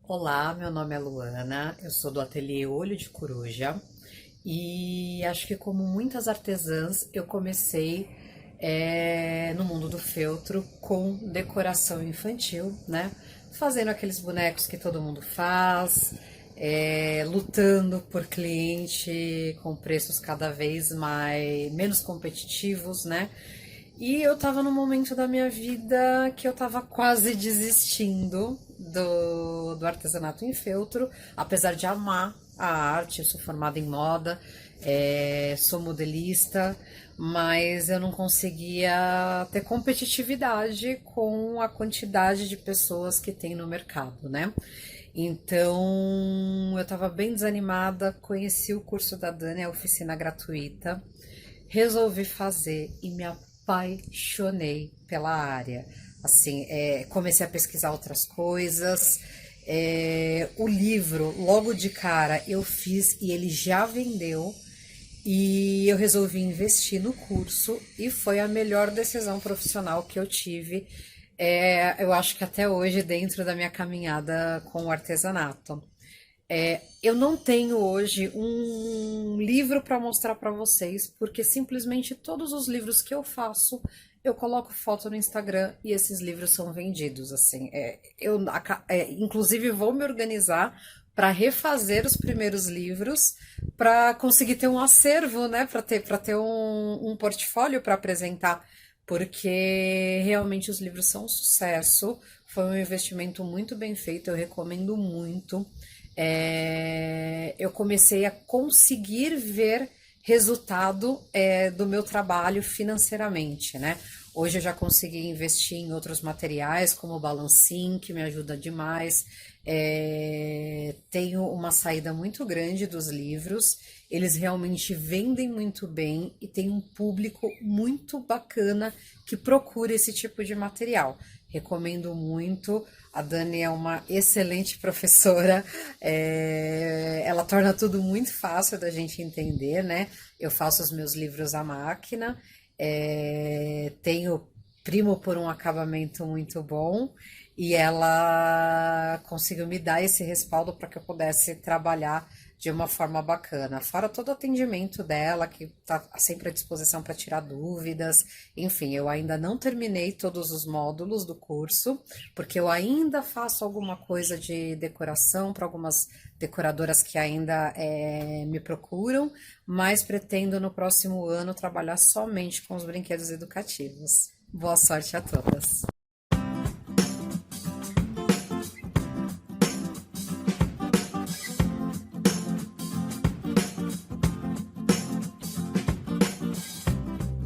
Olá, meu nome é Luana, eu sou do ateliê Olho de Coruja e acho que como muitas artesãs eu comecei no mundo do feltro com decoração infantil, né? Fazendo aqueles bonecos que todo mundo faz, lutando por cliente com preços cada vez menos competitivos, né? E eu tava num momento da minha vida que eu tava quase desistindo do artesanato em feltro, apesar de amar a arte. Eu sou formada em moda, sou modelista, mas eu não conseguia ter competitividade com a quantidade de pessoas que tem no mercado, né? Então eu tava bem desanimada, conheci o curso da Dani, a oficina gratuita, resolvi fazer e me apaixonei pela área. Assim, comecei a pesquisar outras coisas. O livro, logo de cara, eu fiz e ele já vendeu. E eu resolvi investir no curso e foi a melhor decisão profissional que eu tive. Eu acho que até hoje, dentro da minha caminhada com o artesanato. Eu não tenho hoje um livro para mostrar para vocês, porque simplesmente todos os livros que eu faço, eu coloco foto no Instagram e esses livros são vendidos. Assim, inclusive vou me organizar para refazer os primeiros livros, para conseguir ter um acervo, né? Para ter um portfólio para apresentar, porque realmente os livros são um sucesso. Foi um investimento muito bem feito, eu recomendo muito. Eu comecei a conseguir ver resultado do meu trabalho financeiramente, né? Hoje eu já consegui investir em outros materiais, como o Balancin, que me ajuda demais. Tenho uma saída muito grande dos livros, eles realmente vendem muito bem e tem um público muito bacana que procura esse tipo de material. Recomendo muito. A Dani é uma excelente professora, ela torna tudo muito fácil da gente entender, né? Eu faço os meus livros à máquina, tenho primo por um acabamento muito bom e ela conseguiu me dar esse respaldo para que eu pudesse trabalhar de uma forma bacana. Fora todo o atendimento dela, que está sempre à disposição para tirar dúvidas. Enfim, eu ainda não terminei todos os módulos do curso, porque eu ainda faço alguma coisa de decoração para algumas decoradoras que ainda me procuram, mas pretendo no próximo ano trabalhar somente com os brinquedos educativos. Boa sorte a todas!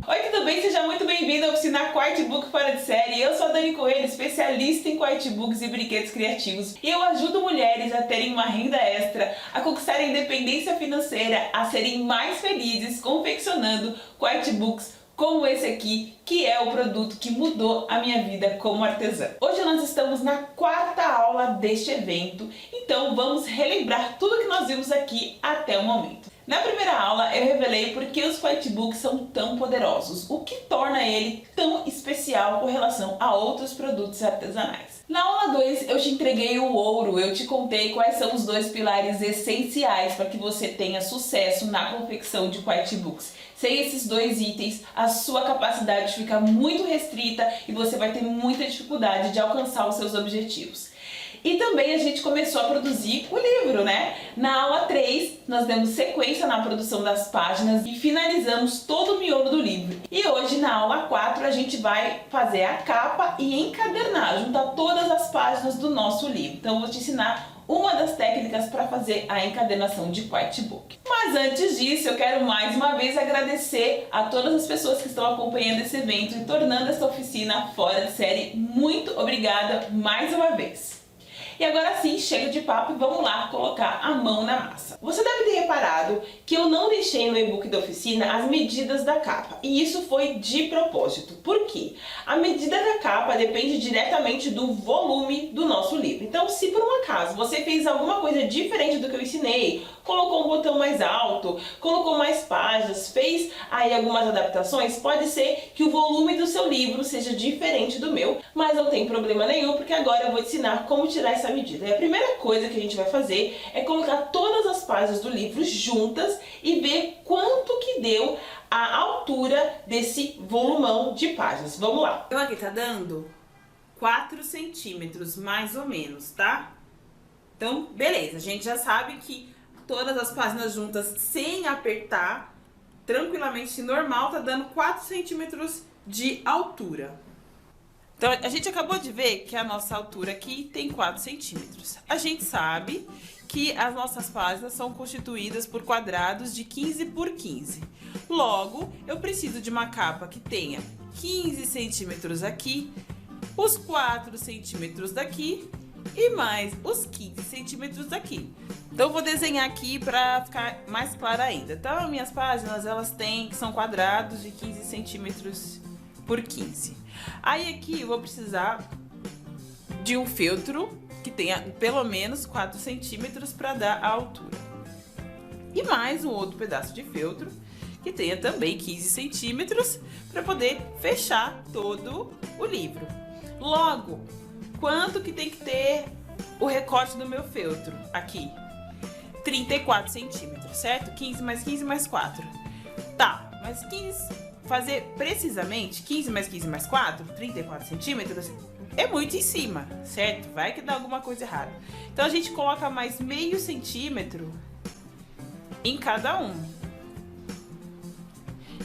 Oi, tudo bem? Seja muito bem-vindo à oficina Quartbook Fora de Série. Eu sou a Dani Coelho, especialista em quartbooks e brinquedos criativos. E eu ajudo mulheres a terem uma renda extra, a conquistarem independência financeira, a serem mais felizes confeccionando quartbooks como esse aqui, que é o produto que mudou a minha vida como artesã. Hoje nós estamos na quarta aula deste evento, então vamos relembrar tudo que nós vimos aqui até o momento. Na primeira aula eu revelei por que os quartbooks são tão poderosos, o que torna ele tão especial com relação a outros produtos artesanais. Na aula 2 eu te entreguei o ouro, eu te contei quais são os dois pilares essenciais para que você tenha sucesso na confecção de quartbooks. Sem esses dois itens, a sua capacidade fica muito restrita e você vai ter muita dificuldade de alcançar os seus objetivos. E também a gente começou a produzir o livro, né? Na aula 3, nós demos sequência na produção das páginas e finalizamos todo o miolo do livro. E hoje, na aula 4, a gente vai fazer a capa e encadernar, juntar todas as páginas do nosso livro. Então, eu vou te ensinar uma das técnicas para fazer a encadernação de quartbook. Mas antes disso, eu quero mais uma vez agradecer a todas as pessoas que estão acompanhando esse evento e tornando essa oficina fora de série. Muito obrigada mais uma vez! E agora sim, chega de papo e vamos lá colocar a mão na massa. Você deve ter reparado que eu não deixei no e-book da oficina as medidas da capa. E isso foi de propósito. Por quê? A medida da capa depende diretamente do volume do nosso livro. Então, se por um acaso você fez alguma coisa diferente do que eu ensinei, colocou um botão mais alto, colocou mais páginas, fez aí algumas adaptações, pode ser que o volume do seu livro seja diferente do meu, mas não tem problema nenhum, porque agora eu vou te ensinar como tirar dar essa medida. E a primeira coisa que a gente vai fazer é colocar todas as páginas do livro juntas e ver quanto que deu a altura desse volumão de páginas. Vamos lá. Então aqui tá dando 4 centímetros, mais ou menos, tá? Então, beleza, a gente já sabe que todas as páginas juntas, sem apertar, tranquilamente, normal, tá dando 4 centímetros de altura. Então, a gente acabou de ver que a nossa altura aqui tem 4 centímetros. A gente sabe que as nossas páginas são constituídas por quadrados de 15 por 15. Logo, eu preciso de uma capa que tenha 15 centímetros aqui, os 4 centímetros daqui e mais os 15 centímetros daqui. Então, eu vou desenhar aqui para ficar mais claro ainda. Então, minhas páginas, são quadrados de 15 centímetros por 15. Aí aqui eu vou precisar de um feltro que tenha pelo menos 4 centímetros para dar a altura. E mais um outro pedaço de feltro que tenha também 15 centímetros para poder fechar todo o livro. Logo, quanto que tem que ter o recorte do meu feltro aqui? 34 centímetros, certo? 15 mais 15 mais 4. Tá, mas 15... fazer precisamente 15 mais 15 mais 4, 34 centímetros, é muito em cima, certo? Vai que dá alguma coisa errada. Então, a gente coloca mais meio centímetro em cada um.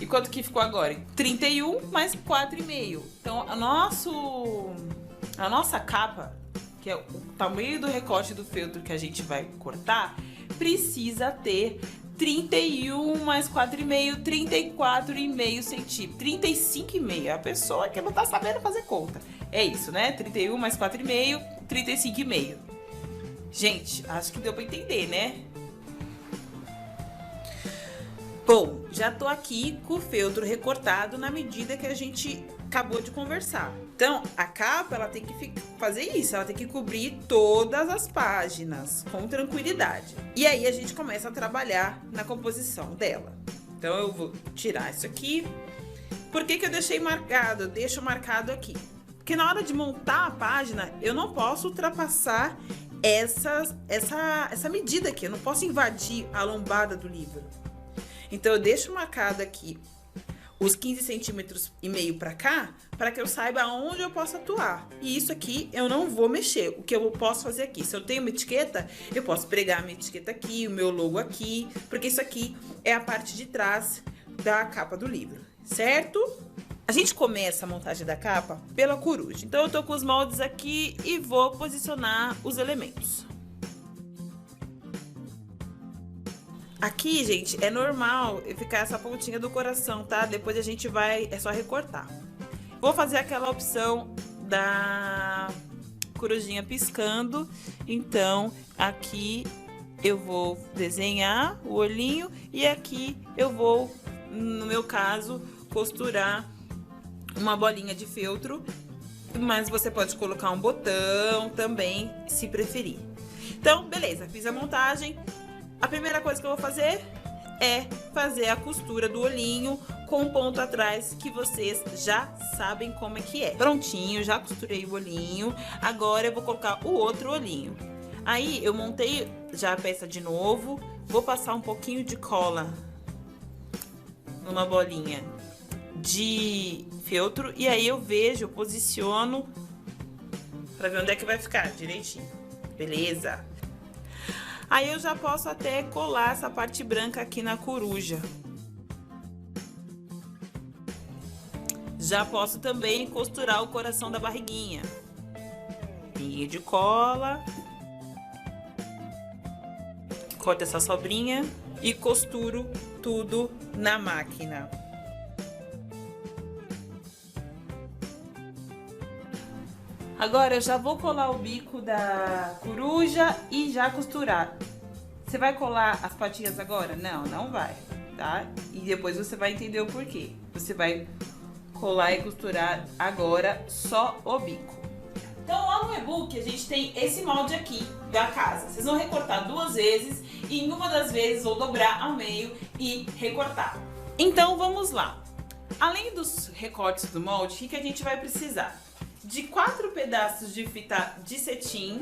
E quanto que ficou agora? 31 mais 4,5. Então, a nossa capa, que é o tamanho do recorte do feltro que a gente vai cortar, precisa ter 31 mais 4,5, 34,5 centímetros, 35,5. A pessoa que não tá sabendo fazer conta. É isso, né? 31 mais 4,5, 35,5. Gente, acho que deu pra entender, né? Bom, já tô aqui com o feltro recortado na medida que a gente acabou de conversar. Então, a capa, ela tem que fazer isso, ela tem que cobrir todas as páginas com tranquilidade. E aí, a gente começa a trabalhar na composição dela. Então, eu vou tirar isso aqui. Por que que eu deixei marcado? Eu deixo marcado aqui. Porque na hora de montar a página, eu não posso ultrapassar essa medida aqui. Eu não posso invadir a lombada do livro. Então, eu deixo marcado aqui os 15 centímetros e meio para cá, para que eu saiba aonde eu posso atuar. E isso aqui eu não vou mexer. O que eu posso fazer aqui? Se eu tenho uma etiqueta, eu posso pregar a minha etiqueta aqui, o meu logo aqui, porque isso aqui é a parte de trás da capa do livro, certo? A gente começa a montagem da capa pela coruja. Então, eu tô com os moldes aqui e vou posicionar os elementos. Aqui, gente, é normal ficar essa pontinha do coração, tá? Depois a gente é só recortar. Vou fazer aquela opção da corujinha piscando. Então, aqui eu vou desenhar o olhinho e aqui eu vou, no meu caso, costurar uma bolinha de feltro. Mas você pode colocar um botão também, se preferir. Então, beleza, fiz a montagem. A primeira coisa que eu vou fazer é fazer a costura do olhinho com um ponto atrás, que vocês já sabem como é que é. Prontinho, já costurei o olhinho. Agora eu vou colocar o outro olhinho. Aí eu montei já a peça de novo. Vou passar um pouquinho de cola numa bolinha de feltro. E aí eu vejo, eu posiciono pra ver onde é que vai ficar direitinho. Beleza? Aí eu já posso até colar essa parte branca aqui na coruja. Já posso também costurar o coração da barriguinha. Pinguinho de cola. Corto essa sobrinha e costuro tudo na máquina. Agora eu já vou colar o bico da coruja e já costurar. Você vai colar as patinhas agora? Não, não vai, tá? E depois você vai entender o porquê. Você vai colar e costurar agora só o bico. Então lá no e-book a gente tem esse molde aqui da casa. Vocês vão recortar 2 vezes e em uma das vezes vou dobrar ao meio e recortar. Então vamos lá. Além dos recortes do molde, o que a gente vai precisar? De 4 pedaços de fita de cetim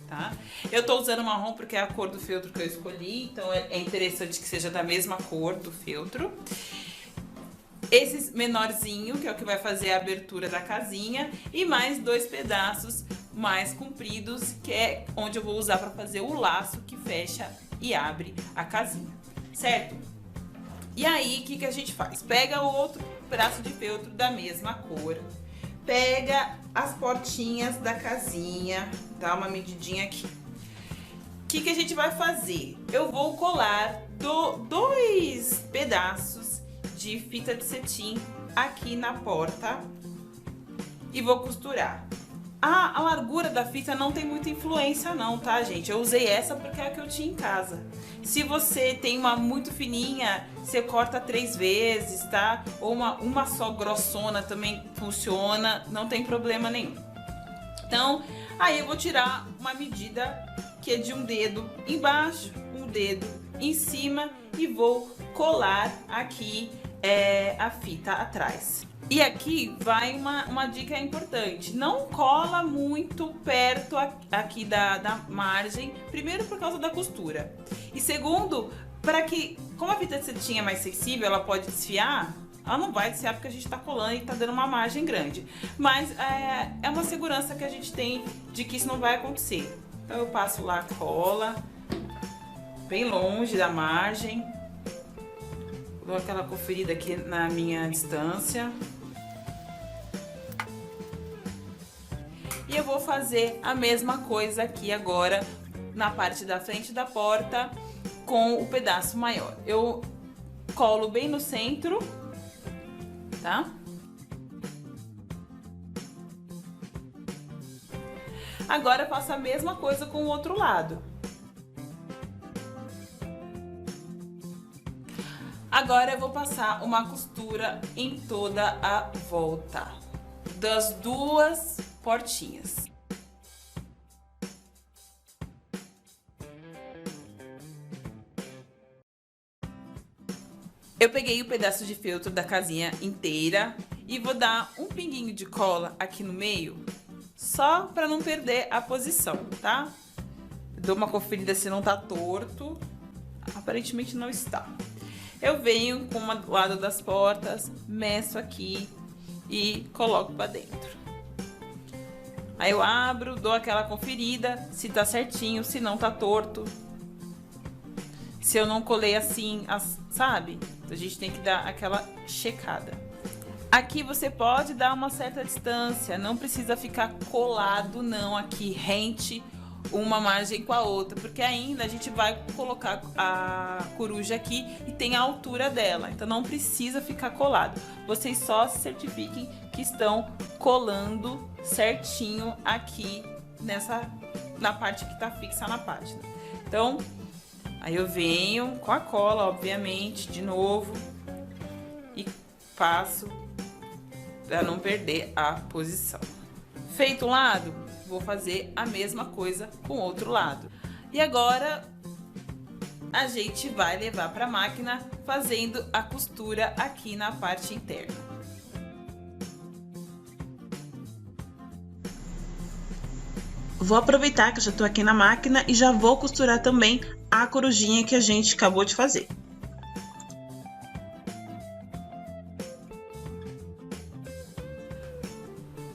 tá? Eu tô usando marrom porque é a cor do feltro que eu escolhi, então é interessante que seja da mesma cor do feltro. Esse menorzinho, que é o que vai fazer a abertura da casinha, e mais 2 pedaços mais compridos, que é onde eu vou usar para fazer o laço que fecha e abre a casinha, certo? E aí, o que a gente faz? Pega o outro pedaço de feltro da mesma cor, pega as portinhas da casinha, dá uma medidinha aqui. O que a gente vai fazer? Eu vou colar 2 pedaços de fita de cetim aqui na porta e vou costurar. A largura da fita não tem muita influência não, tá, gente? Eu usei essa porque é a que eu tinha em casa. Se você tem uma muito fininha, você corta 3 vezes, tá? Ou uma só grossona também funciona, não tem problema nenhum. Então, aí eu vou tirar uma medida que é de 1 dedo embaixo, 1 dedo em cima e vou colar aqui a fita atrás. E aqui vai uma dica importante, não cola muito perto aqui da margem, primeiro por causa da costura, e segundo, para que, como a fita de cetim é mais sensível, ela pode desfiar, ela não vai desfiar porque a gente tá colando e tá dando uma margem grande, mas é uma segurança que a gente tem de que isso não vai acontecer. Então eu passo lá a cola, bem longe da margem, dou aquela conferida aqui na minha distância. E eu vou fazer a mesma coisa aqui agora na parte da frente da porta com o pedaço maior. Eu colo bem no centro, tá? Agora eu faço a mesma coisa com o outro lado. Agora eu vou passar uma costura em toda a volta das 2 portinhas. Eu peguei o pedaço de feltro da casinha inteira e vou dar um pinguinho de cola aqui no meio, só para não perder a posição, tá? Dou uma conferida se não tá torto, aparentemente não está. Eu venho com o lado das portas, meço aqui e coloco para dentro. Aí eu abro, dou aquela conferida, se tá certinho, se não tá torto. Se eu não colei assim, sabe? A gente tem que dar aquela checada. Aqui você pode dar uma certa distância, não precisa ficar colado não aqui, rente uma margem com a outra, porque ainda a gente vai colocar a coruja aqui e tem a altura dela, então não precisa ficar colado. Vocês só se certifiquem que estão colando certinho aqui na parte que tá fixa na página. Então, aí eu venho com a cola, obviamente, de novo, e passo para não perder a posição. Feito um lado, vou fazer a mesma coisa com o outro lado. E agora a gente vai levar para a máquina fazendo a costura aqui na parte interna. Vou aproveitar que eu já tô aqui na máquina e já vou costurar também a corujinha que a gente acabou de fazer.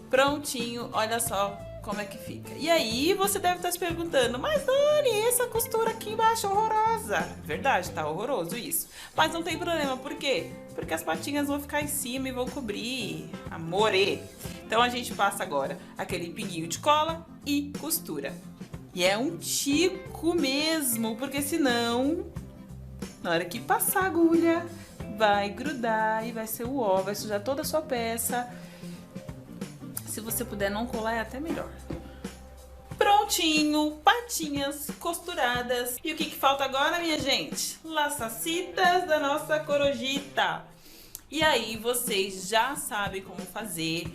Prontinho, olha só como é que fica. E aí você deve estar se perguntando, mas Dani, essa costura aqui embaixo é horrorosa. Verdade, tá horroroso isso. Mas não tem problema, por quê? Porque as patinhas vão ficar em cima e vão cobrir, amore. Então a gente passa agora aquele pinguinho de cola e costura. E é um tico mesmo, porque senão, na hora que passar a agulha, vai grudar e vai ser o ó, vai sujar toda a sua peça. Se você puder não colar, é até melhor. Prontinho, patinhas costuradas. E o que falta agora, minha gente? Laçacitas da nossa corujita. E aí, vocês já sabem como fazer.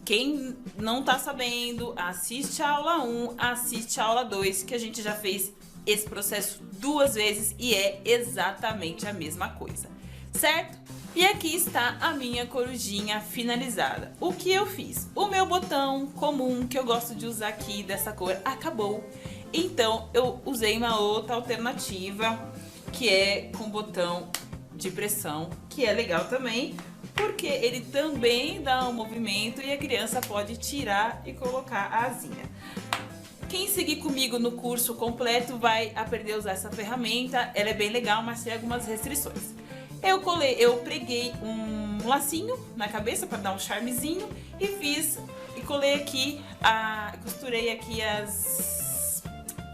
Quem não tá sabendo, assiste a aula 1, assiste a aula 2, que a gente já fez esse processo 2 vezes e é exatamente a mesma coisa, certo? E aqui está a minha corujinha finalizada. O que eu fiz? O meu botão comum que eu gosto de usar aqui dessa cor acabou. Então eu usei uma outra alternativa que é com botão de pressão, que é legal também, porque ele também dá um movimento e a criança pode tirar e colocar a asinha. Quem seguir comigo no curso completo vai aprender a usar essa ferramenta. Ela é bem legal, mas tem algumas restrições. Eu preguei um lacinho na cabeça para dar um charmezinho e colei aqui, costurei aqui as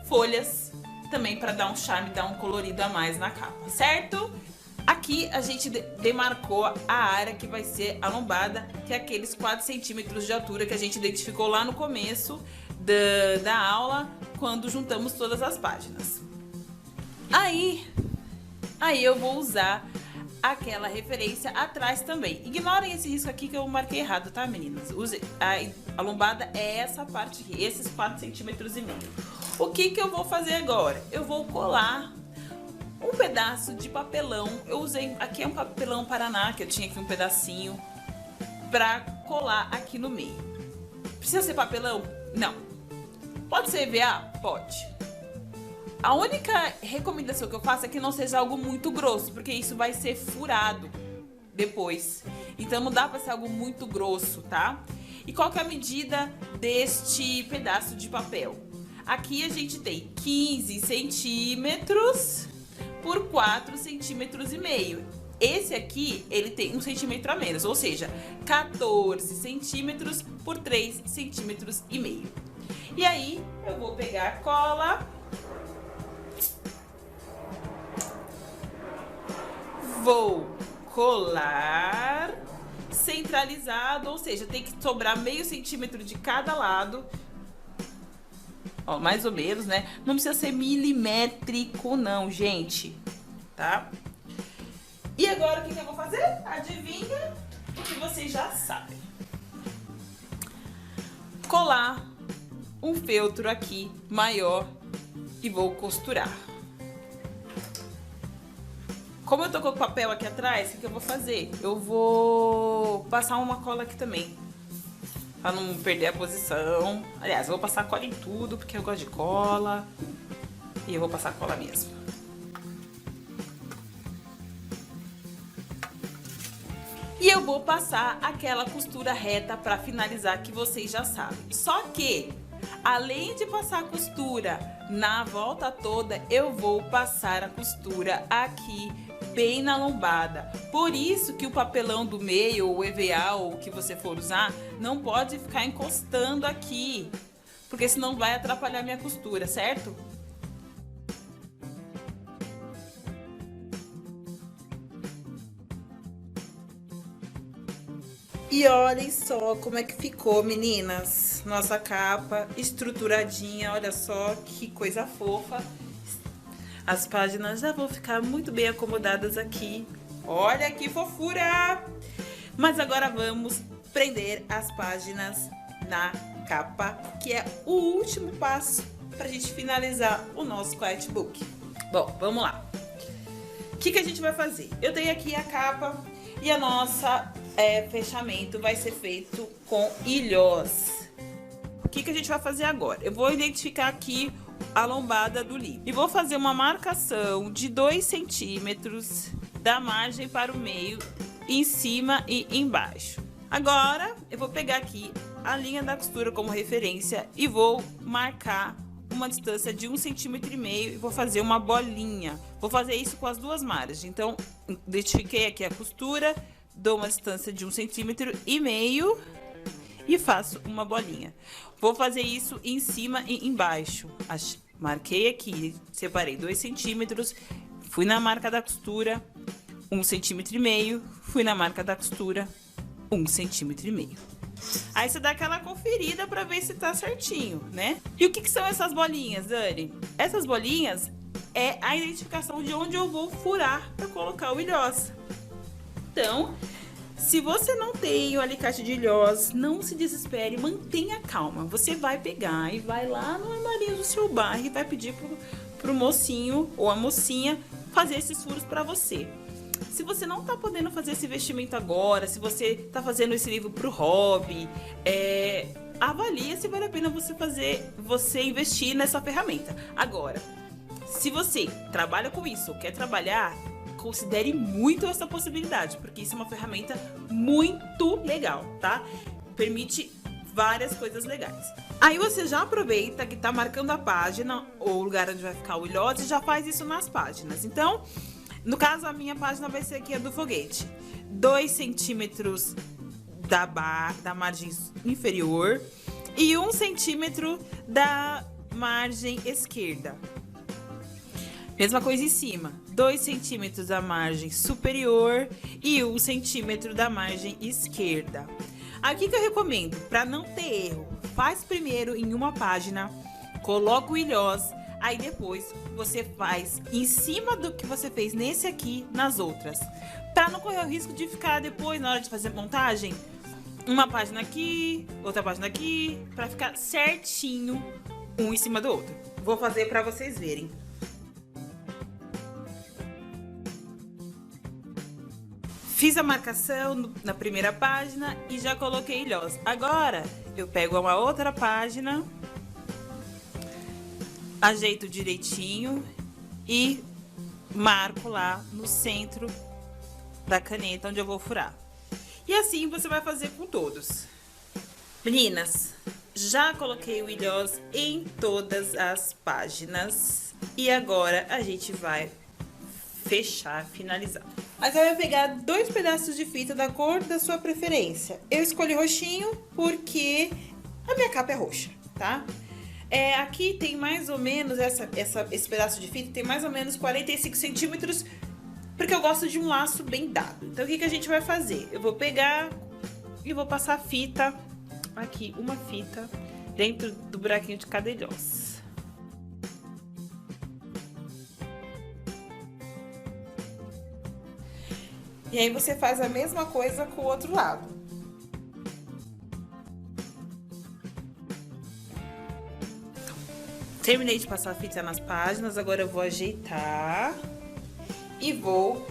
folhas também para dar um charme, dar um colorido a mais na capa, certo? Aqui a gente demarcou a área que vai ser a lombada, que é aqueles 4 centímetros de altura que a gente identificou lá no começo da aula, quando juntamos todas as páginas. Aí eu vou usar aquela referência atrás também. Ignorem esse risco aqui que eu marquei errado, tá, meninas? A lombada é essa parte aqui, esses 4,5 centímetros. O que eu vou fazer agora? Eu vou colar um pedaço de papelão. Eu usei, aqui é um papelão Paraná, que eu tinha aqui um pedacinho, pra colar aqui no meio. Precisa ser papelão? Não. Pode ser EVA? Pode. A única recomendação que eu faço é que não seja algo muito grosso, porque isso vai ser furado depois. Então não dá para ser algo muito grosso, tá? E qual que é a medida deste pedaço de papel? Aqui a gente tem 15 centímetros por 4,5 centímetros. Esse aqui, ele tem 1 centímetro a menos, ou seja, 14 centímetros por 3,5 centímetros. E aí eu vou pegar a cola, vou colar centralizado, ou seja, tem que sobrar meio centímetro de cada lado, ó, mais ou menos, né? Não precisa ser milimétrico não, gente, tá? E agora o que eu vou fazer? Adivinha? O que vocês já sabem. Colar um feltro aqui maior e vou costurar. Como eu tô com o papel aqui atrás, o que eu vou fazer? Eu vou passar uma cola aqui também, pra não perder a posição. Aliás, eu vou passar cola em tudo, porque eu gosto de cola. E eu vou passar cola mesmo. E eu vou passar aquela costura reta pra finalizar, que vocês já sabem. Só que, além de passar a costura na volta toda, eu vou passar a costura aqui bem na lombada. Por isso que o papelão do meio, ou EVA, ou o que você for usar, não pode ficar encostando aqui, porque senão vai atrapalhar minha costura, certo? E olhem só como é que ficou, meninas. Nossa capa estruturadinha, olha só que coisa fofa. As páginas já vão ficar muito bem acomodadas aqui. Olha que fofura! Mas agora vamos prender as páginas na capa, que é o último passo pra gente finalizar o nosso Quiet Book. Bom, vamos lá. O que a gente vai fazer? Eu tenho aqui a capa e a nossa fechamento vai ser feito com ilhós. O que a gente vai fazer agora? Eu vou identificar aqui a lombada do livro e vou fazer uma marcação de 2 centímetros da margem para o meio, em cima e embaixo. Agora eu vou pegar aqui a linha da costura como referência e vou marcar uma distância de 1,5 centímetro e vou fazer uma bolinha. Vou fazer isso com as duas margens. Então identifiquei aqui a costura, dou uma distância de 1,5 centímetro e faço uma bolinha. Vou fazer isso em cima e embaixo. Marquei aqui, separei 2 centímetros, fui na marca da costura, 1,5 centímetro, fui na marca da costura, 1,5 centímetro. Aí você dá aquela conferida pra ver se tá certinho, né? E o que são essas bolinhas, Dani? Essas bolinhas é a identificação de onde eu vou furar pra colocar o ilhós. Então, se você não tem o alicate de ilhós, não se desespere, mantenha calma. Você vai pegar e vai lá no armarinho do seu bairro e vai pedir pro mocinho ou a mocinha fazer esses furos pra você. se você não tá podendo fazer esse investimento agora, se você tá fazendo esse livro pro hobby, avalia se vale a pena você investir nessa ferramenta. Agora, se você trabalha com isso ou quer trabalhar, considere muito essa possibilidade, porque isso é uma ferramenta muito legal, tá? Permite várias coisas legais. Aí você já aproveita que tá marcando a página, ou o lugar onde vai ficar o ilhós, e já faz isso nas páginas. Então, no caso, a minha página vai ser aqui a do foguete. 2 centímetros da margem inferior e 1 centímetro da margem esquerda. Mesma coisa em cima, 2 centímetros da margem superior e 1 centímetro da margem esquerda. Aqui que eu recomendo, para não ter erro, faz primeiro em uma página, coloca o ilhós, aí depois você faz em cima do que você fez nesse aqui, nas outras. Para não correr o risco de ficar depois, na hora de fazer montagem, uma página aqui, outra página aqui, para ficar certinho um em cima do outro. Vou fazer para vocês verem. Fiz a marcação na primeira página e já coloquei ilhós. Agora eu pego uma outra página, ajeito direitinho e marco lá no centro da caneta onde eu vou furar. E assim você vai fazer com todos. Meninas, já coloquei o ilhós em todas as páginas e agora a gente vai fechar, finalizar. Aí você vai pegar 2 pedaços de fita da cor da sua preferência. Eu escolhi roxinho porque a minha capa é roxa, tá? Aqui tem mais ou menos, esse pedaço de fita tem mais ou menos 45 centímetros, porque eu gosto de um laço bem dado. Então o que a gente vai fazer? Eu vou pegar e vou passar a fita, aqui, uma fita, dentro do buraquinho de cada ilhós. E aí você faz a mesma coisa com o outro lado. Terminei de passar a fita nas páginas, agora eu vou ajeitar e vou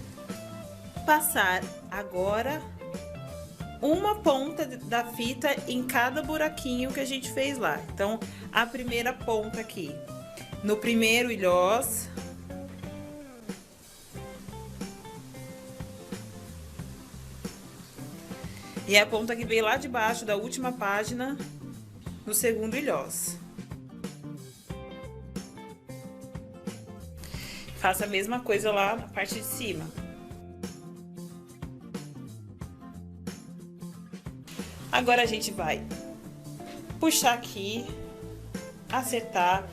passar agora uma ponta da fita em cada buraquinho que a gente fez lá. Então, a primeira ponta aqui, no primeiro ilhós. E a ponta que veio lá de baixo da última página, no segundo ilhós. Faça a mesma coisa lá na parte de cima. Agora a gente vai puxar aqui, acertar,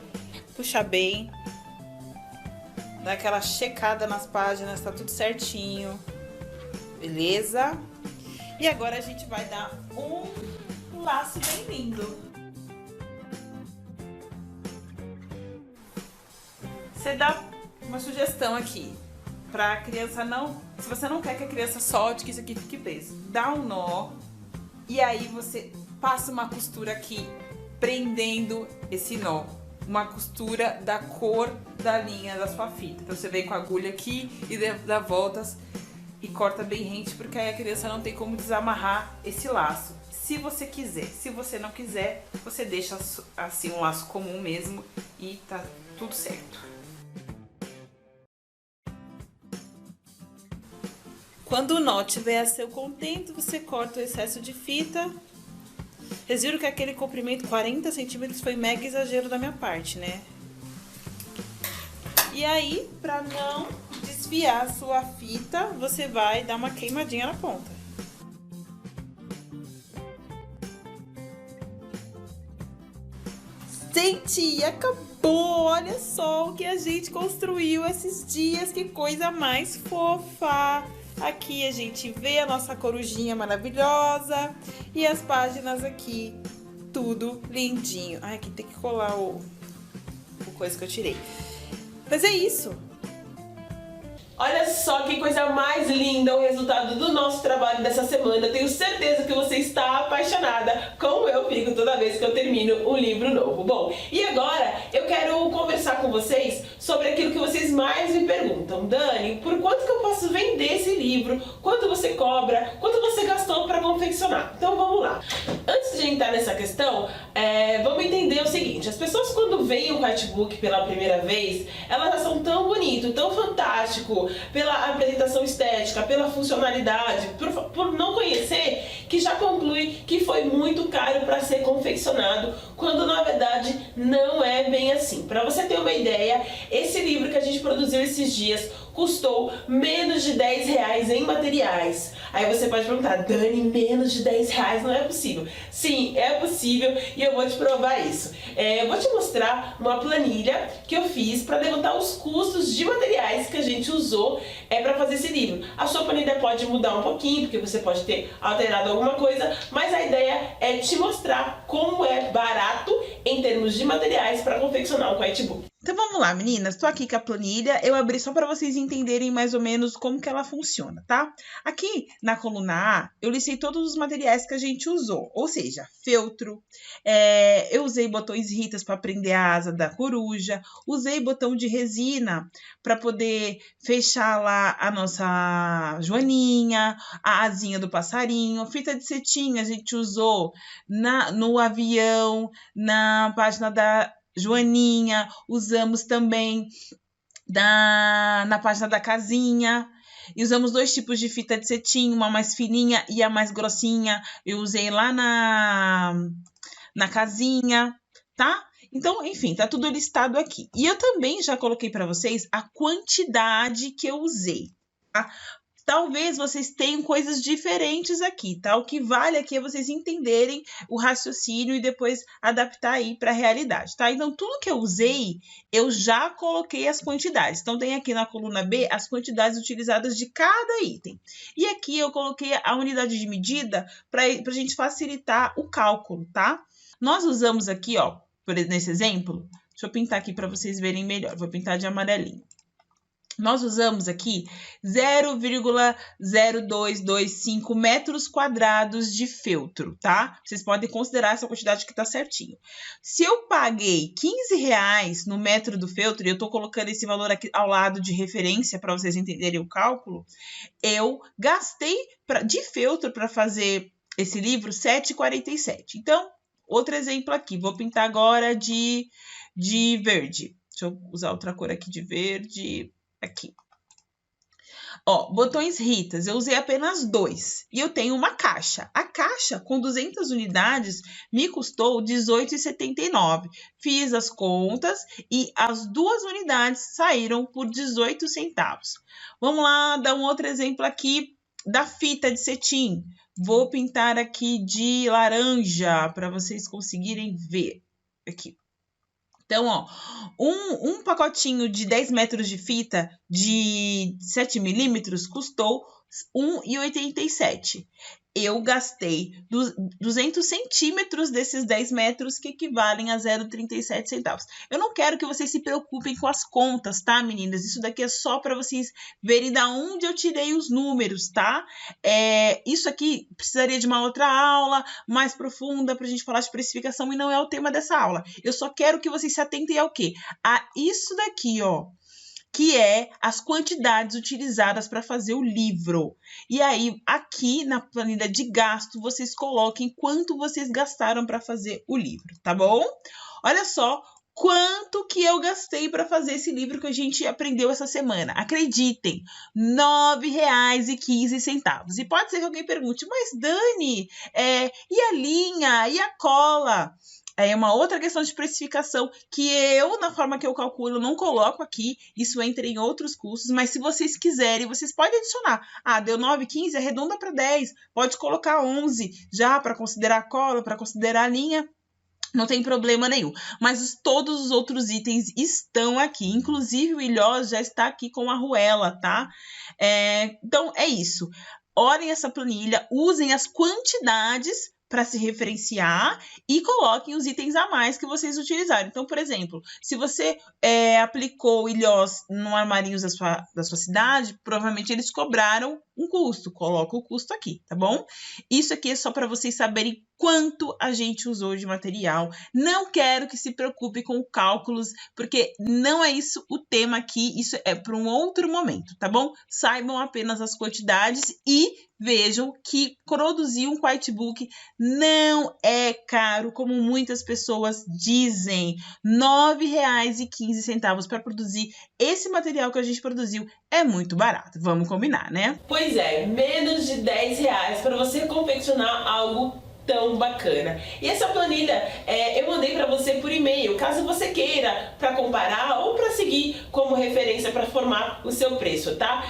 puxar bem, dar aquela checada nas páginas, tá tudo certinho, beleza? E agora a gente vai dar um laço bem lindo. Você dá uma sugestão aqui, pra criança não... Se você não quer que a criança solte, que isso aqui fique preso, dá um nó e aí você passa uma costura aqui, prendendo esse nó. Uma costura da cor da linha da sua fita. Então você vem com a agulha aqui e dá voltas e corta bem rente, porque aí a criança não tem como desamarrar esse laço. Se você quiser, se você não quiser, você deixa assim um laço comum mesmo e tá tudo certo. Quando o nó tiver a seu contento, você corta o excesso de fita. Vocês viram que aquele comprimento 40 centímetros foi mega exagero da minha parte, né? E aí, pra não desfiar a sua fita, você vai dar uma queimadinha na ponta. Gente, acabou! Olha só o que a gente construiu esses dias, que coisa mais fofa! Aqui a gente vê a nossa corujinha maravilhosa e as páginas aqui, tudo lindinho. Ai, aqui tem que colar o coisa que eu tirei. Mas é isso. Olha só que coisa mais linda o resultado do nosso trabalho dessa semana. Tenho certeza que você está apaixonada, como eu fico toda vez que eu termino um livro novo. Bom, e agora eu quero conversar com vocês sobre aquilo que vocês mais me perguntam. Dani, por quanto que eu posso vender esse livro? Quanto você cobra? Quanto você gastou para confeccionar? Então vamos lá. Antes de entrar nessa questão, vamos entender o seguinte: as pessoas quando veem o Quitebook pela primeira vez, elas já são tão bonito, tão fantástico, pela apresentação estética, pela funcionalidade, por não conhecer, que já conclui que foi muito caro para ser confeccionado, quando na verdade não é bem assim. Para você ter uma ideia, esse livro que a gente produziu esses dias custou menos de R$10 em materiais. Aí você pode perguntar: Dani, menos de R$10 não é possível? Sim, é possível e eu vou te provar isso. Eu vou te mostrar uma planilha que eu fiz para levantar os custos de materiais que a gente usou para fazer esse livro. A sua planilha pode mudar um pouquinho, porque você pode ter alterado alguma coisa, mas a ideia é te mostrar como é barato em termos de materiais para confeccionar um Quitebook. Então vamos lá, meninas, tô aqui com a planilha, eu abri só para vocês entenderem mais ou menos como que ela funciona, tá? Aqui na coluna A, eu listei todos os materiais que a gente usou, ou seja, feltro, eu usei botões ritas para prender a asa da coruja, usei botão de resina para poder fechar lá a nossa joaninha, a asinha do passarinho, fita de cetim a gente usou no avião, na página da joaninha, usamos também na página da casinha, e usamos 2 tipos de fita de cetim, uma mais fininha e a mais grossinha, eu usei lá na casinha, tá? Então, enfim, tá tudo listado aqui. E eu também já coloquei para vocês a quantidade que eu usei, tá? Talvez vocês tenham coisas diferentes aqui, tá? O que vale aqui é vocês entenderem o raciocínio e depois adaptar aí para a realidade, tá? Então, tudo que eu usei, eu já coloquei as quantidades. Então, tem aqui na coluna B as quantidades utilizadas de cada item. E aqui eu coloquei a unidade de medida para a gente facilitar o cálculo, tá? Nós usamos aqui, ó, nesse exemplo, deixa eu pintar aqui para vocês verem melhor. Vou pintar de amarelinho. Nós usamos aqui 0,0225 metros quadrados de feltro, tá? Vocês podem considerar essa quantidade que tá certinho. Se eu paguei R$15 no metro do feltro, e eu tô colocando esse valor aqui ao lado de referência para vocês entenderem o cálculo, eu gastei de feltro para fazer esse livro R$7,47. Então, outro exemplo aqui, vou pintar agora de verde. Deixa eu usar outra cor aqui de verde. Aqui. Ó, botões ritas, eu usei apenas 2 e eu tenho uma caixa. A caixa com 200 unidades me custou R$18,79. Fiz as contas e as 2 unidades saíram por 18 centavos. Vamos lá, dar um outro exemplo aqui da fita de cetim. Vou pintar aqui de laranja para vocês conseguirem ver aqui. Então, ó, um pacotinho de 10 metros de fita de 7 milímetros custou R$1,87. Eu gastei 200 centímetros desses 10 metros, que equivalem a 0,37 centavos. Eu não quero que vocês se preocupem com as contas, tá, meninas? Isso daqui é só para vocês verem da onde eu tirei os números, tá? Isso aqui precisaria de uma outra aula mais profunda para a gente falar de precificação e não é o tema dessa aula. Eu só quero que vocês se atentem ao quê? A isso daqui, ó, que é as quantidades utilizadas para fazer o livro. E aí, aqui na planilha de gasto, vocês coloquem quanto vocês gastaram para fazer o livro, tá bom? Olha só quanto que eu gastei para fazer esse livro que a gente aprendeu essa semana. Acreditem, R$9,15. E pode ser que alguém pergunte, mas Dani, e a linha, e a cola? É uma outra questão de precificação que eu, na forma que eu calculo, não coloco aqui. Isso entra em outros custos, mas se vocês quiserem, vocês podem adicionar. Ah, deu 9,15, arredonda para 10. Pode colocar 11 já para considerar a cola, para considerar a linha. Não tem problema nenhum. Mas todos os outros itens estão aqui. Inclusive o ilhós já está aqui com a arruela, tá? Então, é isso. Olhem essa planilha, usem as quantidades para se referenciar e coloquem os itens a mais que vocês utilizaram. Então, por exemplo, se você aplicou o ilhós no armarinho da sua cidade, provavelmente eles cobraram um custo. Coloca o custo aqui, tá bom? Isso aqui é só para vocês saberem quanto a gente usou de material. Não quero que se preocupe com cálculos, porque não é isso o tema aqui, isso é para um outro momento, tá bom? Saibam apenas as quantidades e vejam que produzir um quitebook não é caro, como muitas pessoas dizem. R$ 9,15 para produzir esse material que a gente produziu é muito barato. Vamos combinar, né? Pois é, menos de R$10 para você confeccionar algo tão bacana. E essa planilha eu mandei para você por e-mail, caso você queira, para comparar ou para seguir como referência para formar o seu preço, tá?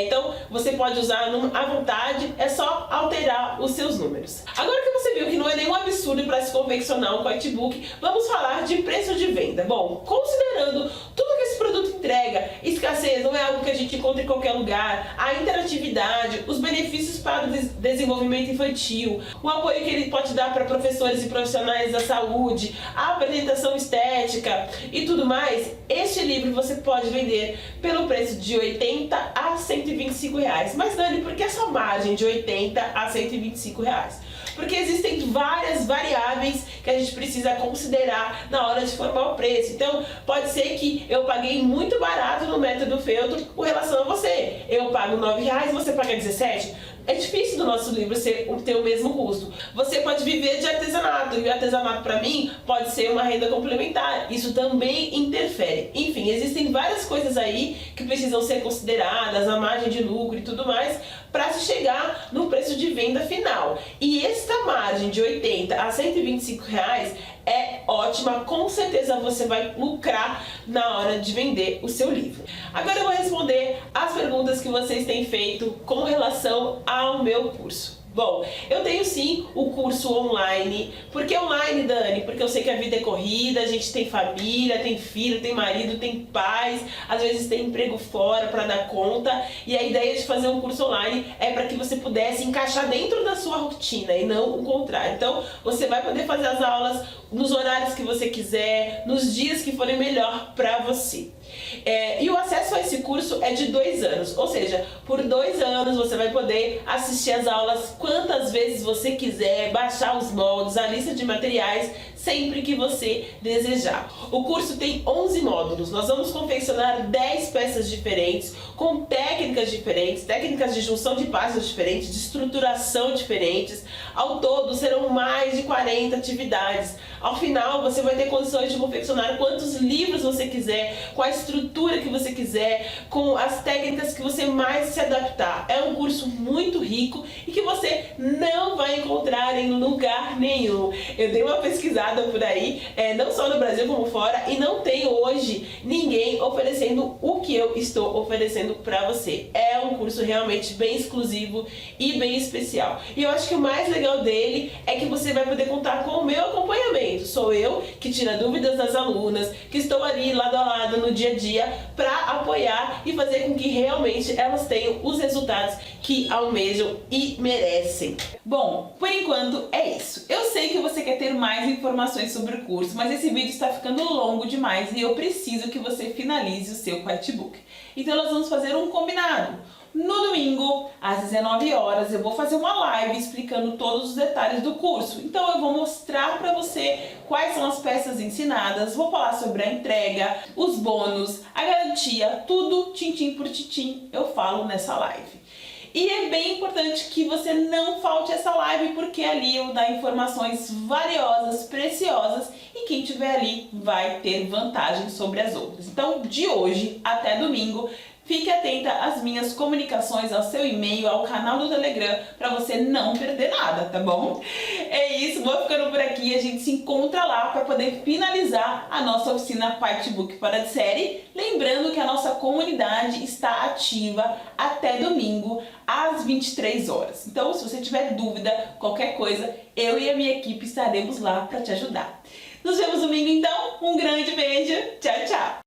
Então você pode usar à vontade, é só alterar os seus números. Agora que você viu que não é nenhum absurdo para se confeccionar um quitebook, vamos falar de preço de venda. Bom, considerando tudo que esse produto entrega, escassez não é algo que a gente encontra em qualquer lugar, a interatividade, os benefícios para o desenvolvimento infantil, o apoio que ele pode dar para professores e profissionais da saúde, a apresentação estética e tudo mais, este livro você pode vender pelo preço de R$80 a R$125. Mas Dani, por que essa margem de R$80 a R$125? Porque existem várias variáveis que a gente precisa considerar na hora de formar o preço. Então, pode ser que eu paguei muito barato no método feltro com relação a você. Eu pago R$9, você paga R$17. É difícil do nosso livro ter o mesmo custo. Você pode viver de artesanato, e o artesanato para mim pode ser uma renda complementar. Isso também interfere. Enfim, existem várias coisas aí que precisam ser consideradas, a margem de lucro e tudo mais, para se chegar no preço de venda final. E esta margem de R$80 a R$125 é ótima, com certeza você vai lucrar na hora de vender o seu livro. Agora eu vou responder as perguntas que vocês têm feito com relação ao meu curso. Bom, eu tenho sim o curso online. Por que online, Dani? Porque eu sei que a vida é corrida, a gente tem família, tem filho, tem marido, tem pais, às vezes tem emprego fora para dar conta, e a ideia de fazer um curso online é para que você pudesse encaixar dentro da sua rotina e não o contrário. Então, você vai poder fazer as aulas nos horários que você quiser, nos dias que forem melhor para você. E o acesso a esse curso é de 2 anos, ou seja, por 2 anos você vai poder assistir as aulas quantas vezes você quiser, baixar os moldes, a lista de materiais, sempre que você desejar. O curso tem 11 módulos, nós vamos confeccionar 10 peças diferentes, com técnicas diferentes, técnicas de junção de passos diferentes, de estruturação diferentes. Ao todo serão mais de 40 atividades. Ao final você vai ter condições de confeccionar quantos livros você quiser, com a estrutura que você quiser, com as técnicas que você mais se adaptar. É um curso muito rico e que você não vai encontrar em lugar nenhum. Eu dei uma pesquisada por aí, não só no Brasil como fora, e não tem hoje ninguém oferecendo o que eu estou oferecendo para você. É um curso realmente bem exclusivo e bem especial. E eu acho que o mais legal dele é que você vai poder contar com o meu acompanhamento. Sou eu que tira dúvidas das alunas, que estou ali lado a lado no dia a dia para apoiar e fazer com que realmente elas tenham os resultados que almejam e merecem. Bom, por enquanto é isso. Eu sei que você quer ter mais informações sobre o curso, mas esse vídeo está ficando longo demais e eu preciso que você finalize o seu quitebook. Então nós vamos fazer um combinado. No domingo, às 19 horas, eu vou fazer uma live explicando todos os detalhes do curso. Então eu vou mostrar para você quais são as peças ensinadas, vou falar sobre a entrega, os bônus, a garantia, tudo tintim por tintim eu falo nessa live. E é bem importante que você não falte essa live, porque ali eu vou dar informações valiosas, preciosas, e quem estiver ali vai ter vantagem sobre as outras. Então, de hoje até domingo, fique atenta às minhas comunicações, ao seu e-mail, ao canal do Telegram, para você não perder nada, tá bom? É isso, vou ficando por aqui, a gente se encontra lá para poder finalizar a nossa oficina Quitebook Fora de Série. Lembrando que a nossa comunidade está ativa até domingo, às 23 horas. Então, se você tiver dúvida, qualquer coisa, eu e a minha equipe estaremos lá para te ajudar. Nos vemos domingo então, um grande beijo, tchau, tchau!